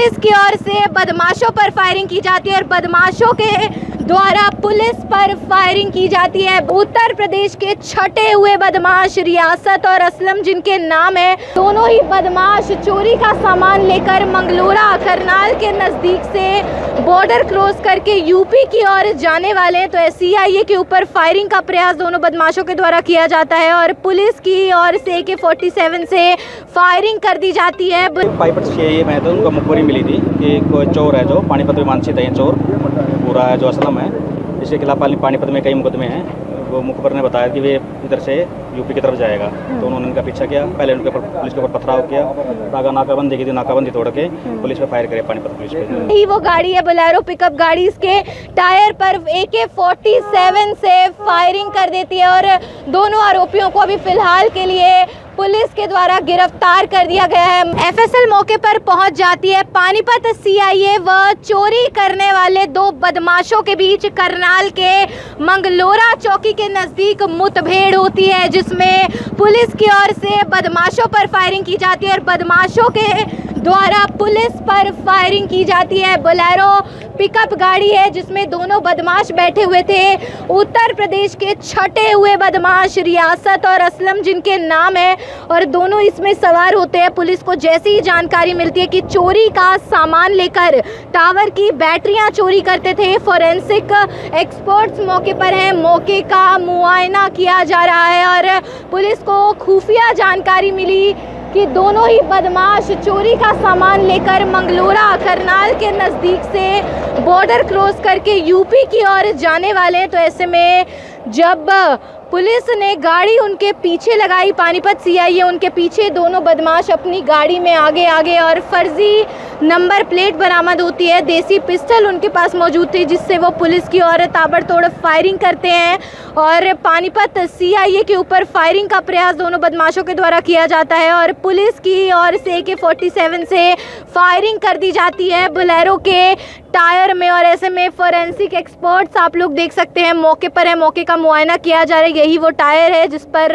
Police की ओर से बदमाशों पर फायरिंग की जाती है और बदमाशों के द्वारा पुलिस पर फायरिंग की जाती है। उत्तर प्रदेश के छठे हुए बदमाश रियासत और असलम जिनके नाम है, दोनों ही बदमाश चोरी का सामान लेकर मंगलोरा करनाल के नजदीक से बॉर्डर क्रॉस करके यूपी की ओर जाने वाले हैं। तो सीआईए के ऊपर फायरिंग का प्रयास दोनों बदमाशों के द्वारा किया जाता है और पुलिस की ओर से AK-47 से फायरिंग कर दी जाती है। पाइपट सीआईए में तो उनको मुखबरी मिली थी कि कोई चोर है जो पानीपत में मानसित है, चोर पूरा है जो असलम है, इसके खिलाफ पानीपत में कई मुकदमे हैं। वो मुखबर ने बताया कि वे इधर से यूपी की तरफ जाएगा, तो उन्होंने उनका पीछा किया। पहले उनके ऊपर पुलिस के ऊपर पथराव किया, नाकाबंदी की थी, नाकाबंदी तोड़ के पुलिस पे फायर करे पानीपत पुलिस पे। ही वो गाड़ी है बोलेरो पिकअप गाड़ी, इसके टायर पर AK-47 से फायरिंग कर देती है और दोनों आरोपियों को अभी फिलहाल के लिए पुलिस के द्वारा गिरफ्तार कर दिया गया है। FSL मौके पर पहुंच जाती है। पानीपत सीआईए व चोरी करने वाले दो बदमाशों के बीच करनाल के मंगलोरा चौकी के नजदीक मुठभेड़ होती है, जिसमें पुलिस की ओर से बदमाशों पर फायरिंग की जाती है और बदमाशों के द्वारा पुलिस पर फायरिंग की जाती है। बोलेरो पिकअप गाड़ी है जिसमें दोनों बदमाश बैठे हुए थे। उत्तर प्रदेश के छठे हुए बदमाश रियासत और असलम जिनके नाम है और दोनों इसमें सवार होते हैं। पुलिस को जैसी ही जानकारी मिलती है कि चोरी का सामान लेकर टावर की बैटरियां चोरी करते थे, फोरेंसिक एक्सपर्ट्स मौके पर हैं, मौके का मुआयना किया जा रहा है और पुलिस को खुफिया जानकारी मिली कि दोनों ही बदमाश चोरी का सामान लेकर मंगलोरा करनाल के नज़दीक से बॉर्डर क्रॉस करके यूपी की ओर जाने वाले हैं। तो ऐसे में जब पुलिस ने गाड़ी उनके पीछे लगाई, पानीपत सीआईए उनके पीछे, दोनों बदमाश अपनी गाड़ी में आगे और फर्जी नंबर प्लेट बरामद होती है। देसी पिस्टल उनके पास मौजूद थी जिससे वो पुलिस की ओर ताबड़तोड़ फायरिंग करते हैं और पानीपत सीआईए के ऊपर फायरिंग का प्रयास दोनों बदमाशों के द्वारा किया जाता है और पुलिस की ओर से AK-47 से फायरिंग कर दी जाती है बोलेरो के टायर में। और ऐसे में फोरेंसिक एक्सपर्ट्स आप लोग देख सकते हैं मौके पर है, मौके का मुआयना किया जा रहा है। यही वो टायर है जिस पर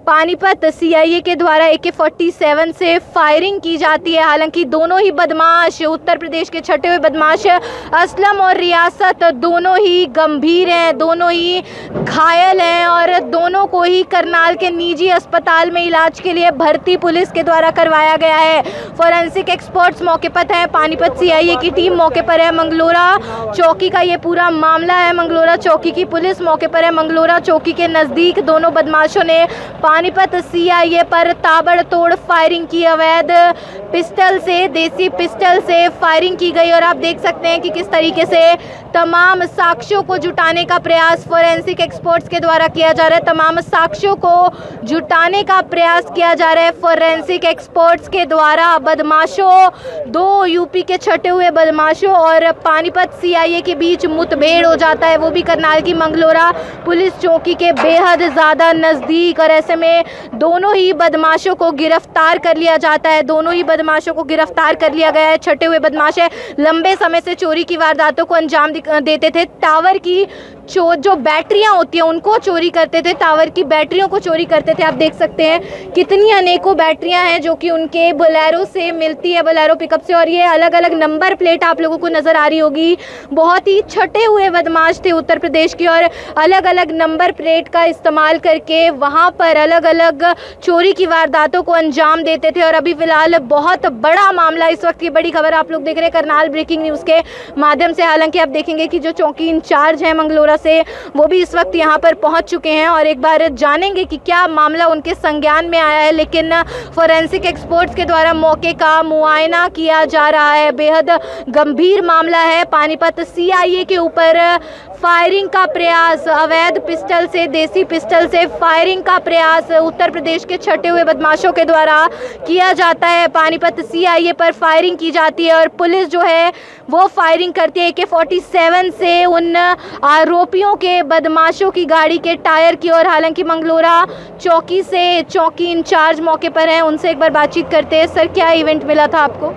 पानीपत सीआईए के द्वारा AK-47 से फायरिंग की जाती है। हालांकि दोनों ही बदमाश, उत्तर प्रदेश के छठे हुए बदमाश असलम और रियासत, दोनों ही गंभीर हैं, दोनों ही घायल हैं और दोनों को ही करनाल के निजी अस्पताल में इलाज के लिए भर्ती पुलिस के द्वारा करवाया गया है। फोरेंसिक एक्सपर्ट्स मौके पर है, पानीपत सीआईए की टीम मौके पर है। मंगलोरा चौकी का ये पूरा मामला है। मंगलोरा चौकी की पुलिस मौके पर है। मंगलोरा चौकी के नज़दीक दोनों बदमाशों ने पानीपत सीआईए पर ताबड़तोड़ फायरिंग की। अवैध पिस्टल से, देसी पिस्टल से फायरिंग की गई और आप देख सकते हैं कि किस तरीके से तमाम साक्ष्यों को जुटाने का प्रयास फोरेंसिक एक्सपर्ट्स के द्वारा किया जा रहा है। तमाम साक्ष्यों को जुटाने का प्रयास किया जा रहा है फोरेंसिक एक्सपर्ट्स के द्वारा। बदमाशों, दो यूपी के छठे हुए बदमाशों और पानीपत सीआईए के बीच मुठभेड़ हो जाता है, वो भी करनाल की मंगलोरा पुलिस चौकी के बेहद ज़्यादा नज़दीक। और ऐसे में दोनों ही बदमाशों को गिरफ्तार कर लिया जाता है। दोनों ही बदमाशों को गिरफ्तार कर लिया गया है। छठे हुए बदमाश है, लंबे समय से चोरी की वारदातों को अंजाम देते थे। टावर की जो बैटरियां होती हैं उनको चोरी करते थे, टावर की बैटरियों को चोरी करते थे। आप देख सकते हैं कितनी अनेकों बैटरियां हैं जो कि उनके बोलेरो से मिलती है, बोलेरो पिकअप से। और ये अलग अलग नंबर प्लेट आप लोगों को नज़र आ रही होगी। बहुत ही छठे हुए बदमाश थे उत्तर प्रदेश की और अलग अलग नंबर प्लेट का इस्तेमाल करके वहाँ पर अलग अलग चोरी की वारदातों को अंजाम देते थे। और अभी फ़िलहाल बहुत बड़ा मामला, इस वक्त की बड़ी खबर आप लोग देख रहे हैं करनाल ब्रेकिंग न्यूज़ के माध्यम से। हालांकि आप देखेंगे कि जो चौकी इंचार्ज है मंगलोरा से, वो भी इस वक्त यहाँ पर पहुँच चुके हैं और एक बार जानेंगे कि क्या मामला उनके संज्ञान में आया है। लेकिन फोरेंसिक एक्सपर्ट्स के द्वारा मौके का मुआयना किया जा रहा है। बेहद गंभीर मामला है। पानीपत सीआईए के ऊपर फायरिंग का प्रयास, अवैध पिस्टल से, देसी पिस्टल से फायरिंग का प्रयास उत्तर प्रदेश के छठे हुए बदमाशों के द्वारा किया जाता है। पानीपत सीआईए पर फायरिंग की जाती है और पुलिस जो है वो फायरिंग करती है AK-47 से उन आरोपियों के, बदमाशों की गाड़ी के टायर की ओर। हालांकि मंगलोरा चौकी से चौकी इंचार्ज मौके पर हैं, उनसे एक बार बातचीत करते हैं। सर, क्या इवेंट मिला था आपको?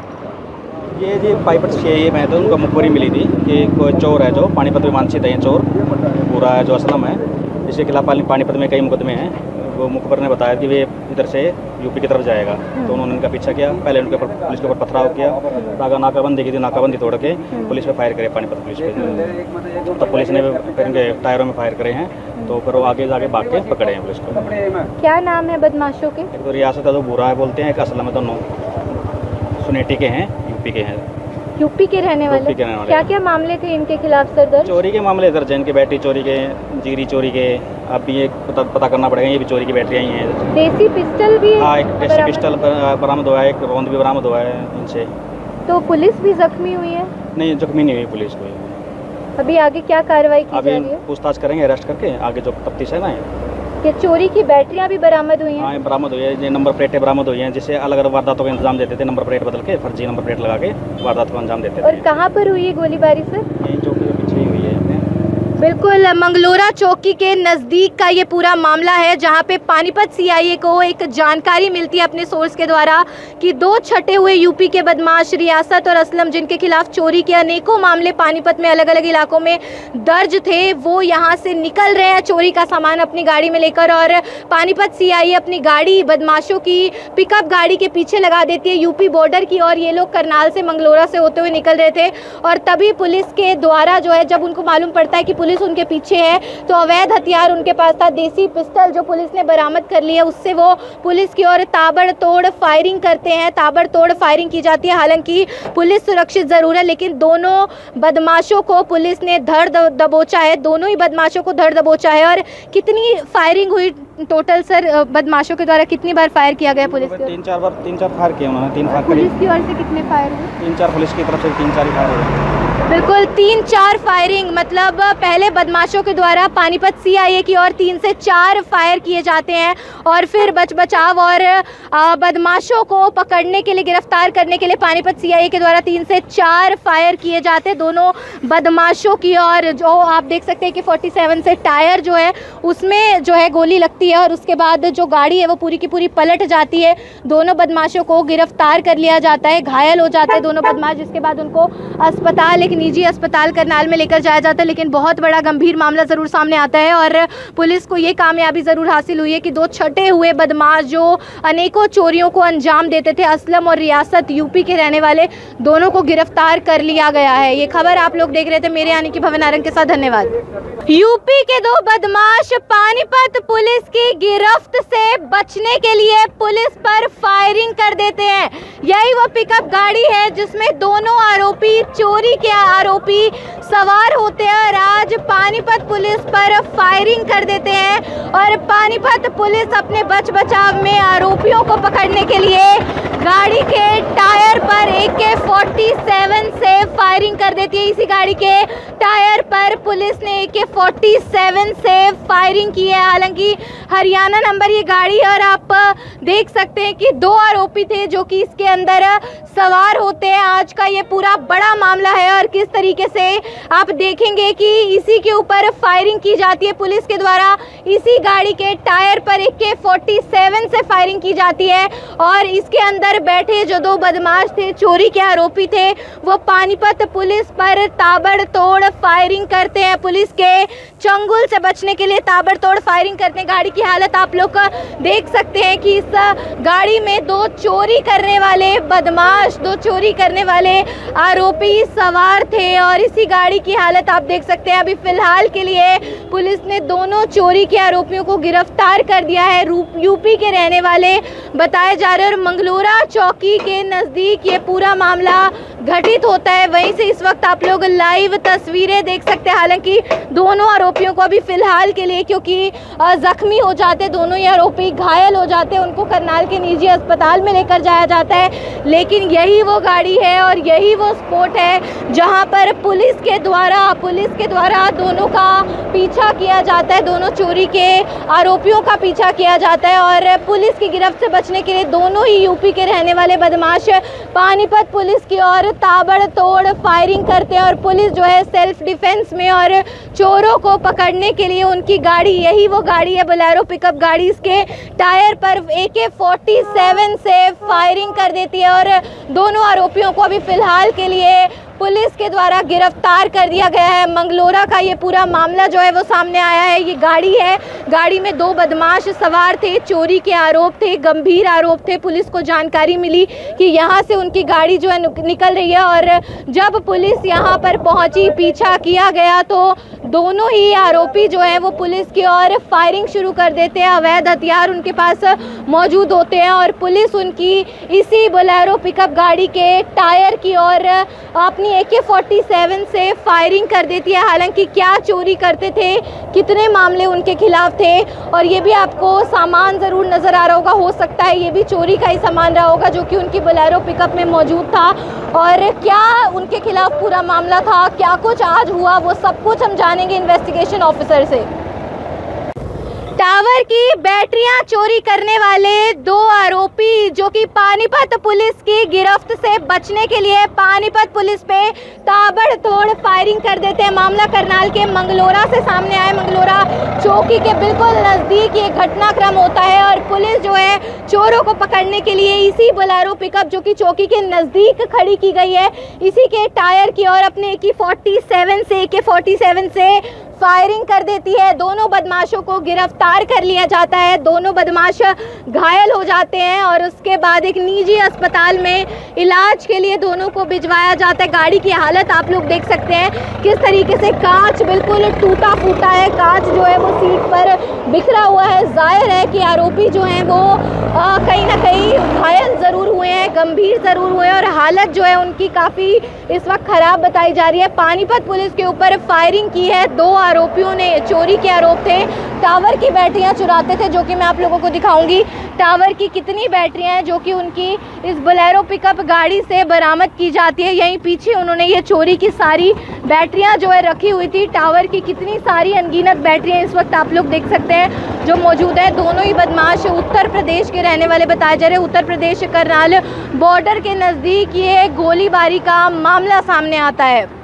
ये जी पाइपट सीआईए में तो उनको मुखबरी मिली थी कि कोई चोर है जो पानीपत में मानसित है, चोर पूरा है जो असलम है, इसके खिलाफ पानीपत में कई मुकदमे हैं। वो मुखबर ने बताया कि वे इधर से यूपी की तरफ जाएगा। तो उन्होंने इनका पीछा किया, पहले उनके ऊपर पुलिस के ऊपर पथराव किया, आगे नाकाबंदी की थी, नाकाबंदी तोड़ के पुलिस पे फायर करे, पानीपत पुलिस पे। तब पुलिस ने फिर इनके टायरों में फायर करे हैं, तो फिर वो आगे जाके भाग के पकड़े हैं पुलिस को। क्या नाम है बदमाशों के? एक तो रियासत है जो बुरा है बोलते हैं, एक असलम है, दोनों सुनेटी के हैं, यूपी के हैं। यूपी के रहने वाले? क्या क्या मामले थे इनके खिलाफ सर दर्ज? चोरी के मामले दर्ज हैं, इनकी बैटरी चोरी के, जीरी चोरी के। अब भी ये पता करना पड़ेगा, ये भी चोरी की बैटरियाँ ही हैं। देसी पिस्टल भी? हाँ, एक देसी पिस्टल बरामद हुआ है, एक रोंद भी बरामद हुआ है इनसे। तो पुलिस भी जख्मी हुई है? नहीं, जख्मी नहीं हुई पुलिस कोई। अभी आगे क्या कार्रवाई की जा रही है? अभी पूछताछ करेंगे अरेस्ट करके, आगे जो तफ्तीश है ना। कि चोरी की बैटरियां भी बरामद हुई हैं? हाँ, बरामद हुई है, ये नंबर प्लेटें बरामद हुई हैं, जिससे अलग अलग वारदातों का इंतजाम देते थे। नंबर प्लेट बदल के फर्जी नंबर प्लेट लगा के वारदात को अंजाम देते थे। और कहाँ पर हुई है गोलीबारी सर? यही चौकी के पीछे ही हुई है। बिल्कुल मंगलोरा चौकी के नज़दीक का ये पूरा मामला है, जहां पे पानीपत सीआईए को एक जानकारी मिलती है अपने सोर्स के द्वारा कि दो छटे हुए यूपी के बदमाश रियासत और असलम, जिनके खिलाफ चोरी के अनेकों मामले पानीपत में अलग अलग इलाकों में दर्ज थे, वो यहां से निकल रहे हैं चोरी का सामान अपनी गाड़ी में लेकर। और पानीपत सीआईए अपनी गाड़ी बदमाशों की पिकअप गाड़ी के पीछे लगा देती है यूपी बॉर्डर की, और ये लोग करनाल से मंगलोरा से होते हुए निकल रहे थे। और तभी पुलिस के द्वारा जो है, जब उनको मालूम पड़ता है कि पुलिस उनके पीछे है, तो अवैध हथियार उनके पास था, देसी पिस्टल जो पुलिस ने बरामद कर ली है, उससे वो पुलिस की ओर ताबड़तोड़ फायरिंग करते हैं। ताबड़तोड़ फायरिंग की जाती है। हालांकि पुलिस सुरक्षित ज़रूर है, लेकिन दोनों बदमाशों को पुलिस ने धर दबोचा है। दोनों ही बदमाशों को धर दबोचा है। और कितनी फायरिंग हुई टोटल सर? बदमाशों के द्वारा कितनी बार फायर किया गया पुलिस की? तीन चार फायर किए उन्होंने। 3 फायर पुलिस की ओर से कितने फायर हुए? 3-4 पुलिस की तरफ से 3-4 फायर हुए। बिल्कुल 3-4 फायरिंग, मतलब पहले बदमाशों के द्वारा पानीपत सीआईए की ओर 3 से 4 फायर किए जाते हैं, और फिर बचाव और बदमाशों को पकड़ने के लिए, गिरफ्तार करने के लिए पानीपत सीआईए के द्वारा 3 से 4 फायर किए जाते हैं दोनों बदमाशों की। और जो आप देख सकते हैं कि 47 से टायर जो है उसमें जो है गोली लगती है, और उसके बाद जो गाड़ी है वो पूरी की पूरी पलट जाती है। दोनों बदमाशों को गिरफ्तार कर लिया जाता है, घायल हो जाते हैं दोनों बदमाश, जिसके बाद उनको अस्पताल, एक निजी अस्पताल करनाल में लेकर जाया जाता है। लेकिन बहुत बड़ा गंभीर मामला ज़रूर सामने आता है, और पुलिस को ये कामयाबी ज़रूर हासिल हुई है कि दो छटे हुए बदमाश जो अनेकों चोरियों को अंजाम देते थे, असलम और रियासत, यूपी के रहने वाले, दोनों को गिरफ्तार कर लिया गया है। ये खबर आप लोग देख रहे थे मेरे यानी कि भवन नारंग के साथ। धन्यवाद। यूपी के दो बदमाश पानीपत पुलिस की गिरफ्त से बचने के लिए पुलिस पर फायरिंग कर देते हैं। यही वो पिकअप गाड़ी है जिसमें दोनों आरोपी, चोरी के आरोपी सवार होते हैं, और आज पानीपत पुलिस पर फायरिंग कर देते हैं। और पानीपत पुलिस अपने बचाव में आरोपियों को पकड़ने के लिए गाड़ी के टायर पर AK-47 से फायरिंग कर देती है। इसी गाड़ी के टायर पर पुलिस ने AK-47 से फायरिंग की है। हालांकि हरियाणा नंबर ये गाड़ी है, और आप देख सकते हैं कि 2 आरोपी थे जो कि इसके अंदर सवार होते हैं। आज का ये पूरा बड़ा मामला है, और किस तरीके से आप देखेंगे कि इसी के ऊपर फायरिंग की जाती है पुलिस के द्वारा। इसी गाड़ी के टायर पर AK-47 से फायरिंग की जाती है, और इसके अंदर बैठे जो 2 बदमाश थे, चोरी के आरोपी थे, वो पानीपत पुलिस पर ताबड़तोड़ फायरिंग करते हैं। पुलिस के चंगुल से बचने के लिए ताबड़तोड़ फायरिंग करते हैं। गाड़ी की हालत आप लोग देख सकते हैं कि इस गाड़ी में 2 चोरी करने वाले बदमाश, 2 चोरी करने वाले आरोपी सवार थे, और इसी गाड़ी की हालत आप देख सकते हैं। अभी फिलहाल के लिए पुलिस ने दोनों चोरी के आरोपियों को गिरफ्तार कर दिया है। यूपी के रहने वाले बताए जा रहे हैं, और मंगलोरा चौकी के नज़दीक ये पूरा मामला घटित होता है। वहीं से इस वक्त आप लोग लाइव तस्वीरें देख सकते हैं। हालांकि दोनों आरोपियों को अभी फिलहाल के लिए, क्योंकि जख्मी हो जाते, दोनों ही आरोपी घायल हो जाते, उनको करनाल के निजी अस्पताल में लेकर जाया जाता है। लेकिन यही वो गाड़ी है और यही वो स्पॉट है जहां पर पुलिस के द्वारा दोनों का पीछा किया जाता है, दोनों चोरी के आरोपियों का पीछा किया जाता है। और पुलिस की गिरफ्त से बचने के लिए दोनों ही यूपी के रहने वाले बदमाश पानीपत पुलिस की ओर ताबड़तोड़ फायरिंग करते हैं, और पुलिस जो है सेल्फ डिफेंस में, और चोरों को पकड़ने के लिए उनकी गाड़ी, यही वो गाड़ी है बोलेरो पिकअप गाड़ी, इसके टायर पर AK-47 से फायरिंग कर देती है। और दोनों आरोपियों को अभी फिलहाल के लिए पुलिस के द्वारा गिरफ्तार कर दिया गया है। मंगलोरा का ये पूरा मामला जो है वो सामने आया है। ये गाड़ी है, गाड़ी में 2 बदमाश सवार थे, चोरी के आरोप थे, गंभीर आरोप थे। पुलिस को जानकारी मिली कि यहाँ से उनकी गाड़ी जो है निकल रही है और जब पुलिस यहाँ पर पहुँची, पीछा किया गया तो दोनों ही आरोपी जो है वो पुलिस की ओर फायरिंग शुरू कर देते हैं। अवैध हथियार उनके पास मौजूद होते हैं और पुलिस उनकी इसी बोलेरो पिकअप गाड़ी के टायर की ओर अपनी AK-47 से फायरिंग कर देती है। हालांकि क्या चोरी करते थे, कितने मामले उनके खिलाफ थे, और ये भी आपको सामान ज़रूर नज़र आ रहा होगा। हो सकता है ये भी चोरी का ही सामान रहा होगा जो कि उनकी बोलेरो पिकअप में मौजूद था। और क्या उनके खिलाफ पूरा मामला था, क्या कुछ आज हुआ, वो सब कुछ हम जानेंगे इन्वेस्टिगेशन ऑफिसर से। टावर की बैटरियां चोरी करने वाले 2 आरोपी जो कि पानीपत पुलिस की गिरफ्त से बचने के लिए पानीपत पुलिस पे ताबड़तोड़ फायरिंग कर देते हैं। मामला करनाल के मंगलोरा से सामने आया। मंगलोरा चौकी के बिल्कुल नज़दीक ये घटनाक्रम होता है और पुलिस जो है चोरों को पकड़ने के लिए इसी बोलेरो पिकअप जो कि चौकी के नज़दीक खड़ी की गई है, इसी के टायर की ओर अपने AK-47 से फायरिंग कर देती है। दोनों बदमाशों को गिरफ्तार कर लिया जाता है। दोनों बदमाश घायल हो जाते हैं और उसके बाद एक निजी अस्पताल में इलाज के लिए दोनों को भिजवाया जाता है। गाड़ी की हालत आप लोग देख सकते हैं किस तरीके से, कांच बिल्कुल टूटा फूटा है, कांच जो है वो सीट पर बिखरा हुआ है। जाहिर है कि आरोपी जो हैं वो कहीं ना कहीं घायल ज़रूर हुए हैं, गंभीर ज़रूर हुए हैं और हालत जो है उनकी काफ़ी इस वक्त ख़राब बताई जा रही है। पानीपत पुलिस के ऊपर फायरिंग की है। 2 आरोपियों ने, चोरी के आरोप थे, टावर की बैटरियां चुराते थे, जो कि मैं आप लोगों को दिखाऊंगी टावर की कितनी बैटरियां हैं जो कि उनकी इस बोलेरो पिकअप गाड़ी से बरामद की जाती है। यहीं पीछे उन्होंने ये चोरी की सारी बैटरियां जो है रखी हुई थी। टावर की कितनी सारी अनगिनत बैटरियां इस वक्त आप लोग देख सकते हैं जो मौजूद है। दोनों ही बदमाश उत्तर प्रदेश के रहने वाले बताए जा रहे हैं। उत्तर प्रदेश करनाल बॉर्डर के नज़दीक ये गोलीबारी का मामला सामने आता है।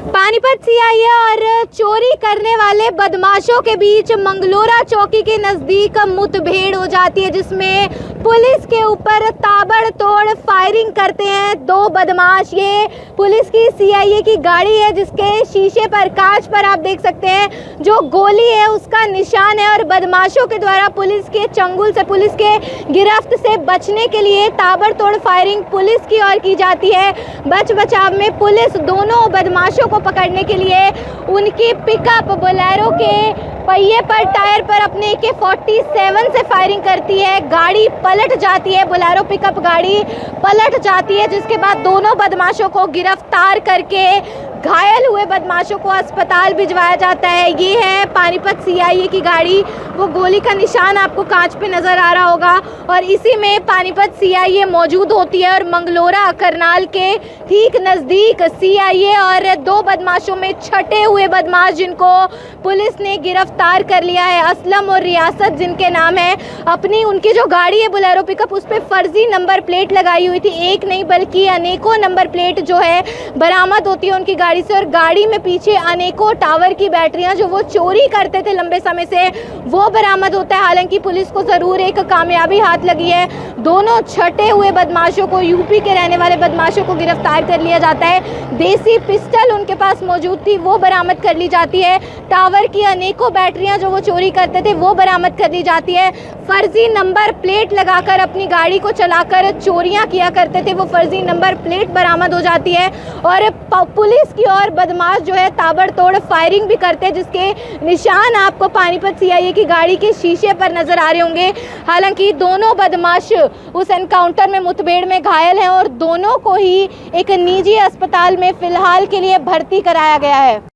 पानीपत CIA और चोरी करने वाले बदमाशों के बीच मंगलोरा चौकी के नज़दीक मुठभेड़ हो जाती है, जिसमें पुलिस के ऊपर ताबड़तोड़ फायरिंग करते हैं 2 बदमाश। ये पुलिस की CIA की गाड़ी है जिसके शीशे पर, कांच पर आप देख सकते हैं जो गोली है उसका निशान है और बदमाशों के द्वारा पुलिस के चंगुल से, पुलिस के गिरफ्त से बचने के लिए ताबड़तोड़ फायरिंग पुलिस की ओर की जाती है। बच बचाव में पुलिस दोनों बदमाशों को पकड़ने के लिए उनकी पिकअप बोलेरो के पहिए पर, टायर पर अपने AK-47 से फायरिंग करती है। गाड़ी पलट जाती है, बोलेरो पिकअप गाड़ी पलट जाती है, जिसके बाद दोनों बदमाशों को गिरफ्तार करके घायल हुए बदमाशों को अस्पताल भिजवाया जाता है। ये है पानीपत CIA की गाड़ी, वो गोली का निशान आपको कांच पे नज़र आ रहा होगा और इसी में पानीपत CIA मौजूद होती है। और मंगलोरा करनाल के ठीक नज़दीक CIA और 2 बदमाशों में छटे हुए बदमाश जिनको पुलिस ने गिरफ्तार कर लिया है, असलम और रियासत जिनके नाम है। अपनी उनकी जो गाड़ी है बोलेरो पिकअप, उस पर फर्जी नंबर प्लेट लगाई हुई थी। एक नहीं बल्कि अनेकों नंबर प्लेट जो है बरामद होती है उनकी गाड़ी से और गाड़ी में पीछे अनेकों टावर की बैटरियां जो वो चोरी करते थे लंबे समय से, वो बरामद होता है। हालांकि पुलिस को ज़रूर एक कामयाबी हाथ लगी है। दोनों छटे हुए बदमाशों को, यूपी के रहने वाले बदमाशों को गिरफ्तार कर लिया जाता है। देसी पिस्टल उनके पास मौजूद थी, वो बरामद कर ली जाती है। टावर की अनेकों बैटरियां जो वो चोरी करते थे वो बरामद कर ली जाती है। फर्जी नंबर प्लेट लगाकर अपनी गाड़ी को चलाकर चोरियां किया करते थे, वो फर्जी नंबर प्लेट बरामद हो जाती है और पुलिस की और बदमाश जो है ताबड़तोड़ फायरिंग भी करते हैं, जिसके निशान आपको पानीपत CIA की गाड़ी के शीशे पर नजर आ रहे होंगे। हालांकि दोनों बदमाश उस एनकाउंटर में, मुठभेड़ में घायल हैं और दोनों को ही एक निजी अस्पताल में फिलहाल के लिए भर्ती कराया गया है।